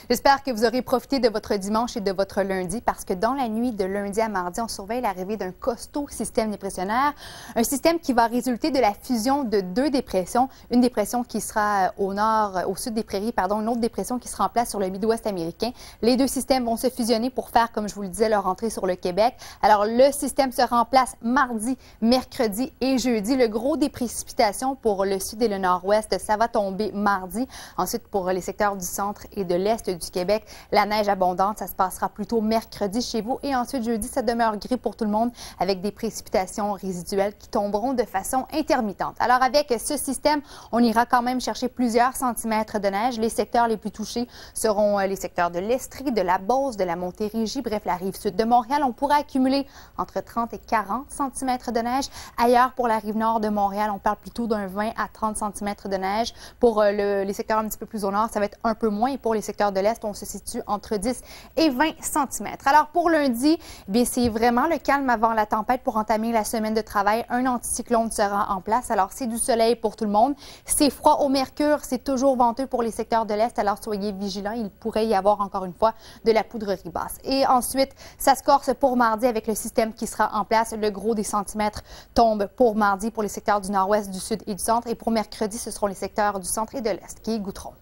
J'espère que vous aurez profité de votre dimanche et de votre lundi parce que dans la nuit de lundi à mardi, on surveille l'arrivée d'un costaud système dépressionnaire, un système qui va résulter de la fusion de deux dépressions, une dépression qui sera au nord, au sud des prairies, une autre dépression qui sera en place sur le Midwest américain. Les deux systèmes vont se fusionner pour faire, comme je vous le disais, leur entrée sur le Québec. Alors, le système sera en place mardi, mercredi et jeudi. Le gros des précipitations pour le sud et le nord-ouest, ça va tomber mardi. Ensuite, pour les secteurs du centre et de l'est du Québec, la neige abondante, ça se passera plutôt mercredi chez vous. Et ensuite, jeudi, ça demeure gris pour tout le monde avec des précipitations résiduelles qui tomberont de façon intermittente. Alors, avec ce système, on ira quand même chercher plusieurs centimètres de neige. Les secteurs les plus touchés seront les secteurs de l'Estrie, de la Beauce, de la Montérégie, bref, la rive sud de Montréal. On pourra accumuler entre 30 et 40 centimètres de neige. Ailleurs, pour la rive nord de Montréal, on parle plutôt d'un 20 à 30 centimètres de neige. Pour les secteurs un petit peu plus au nord, ça va être un peu moins. Et pour les secteurs de l'Est, on se situe entre 10 et 20 centimètres. Alors, pour lundi, c'est vraiment le calme avant la tempête pour entamer la semaine de travail. Un anticyclone sera en place. Alors, c'est du soleil pour tout le monde. C'est froid au mercure. C'est toujours venteux pour les secteurs de l'Est. Alors, soyez vigilants. Il pourrait y avoir encore une fois de la poudrerie basse. Et ensuite, ça se corse pour mardi avec le système qui sera en place. Le gros des centimètres tombe pour mardi pour les secteurs du nord-ouest, du sud et du centre. Et pour mercredi, ce seront les secteurs du centre et de l'Est qui goûteront.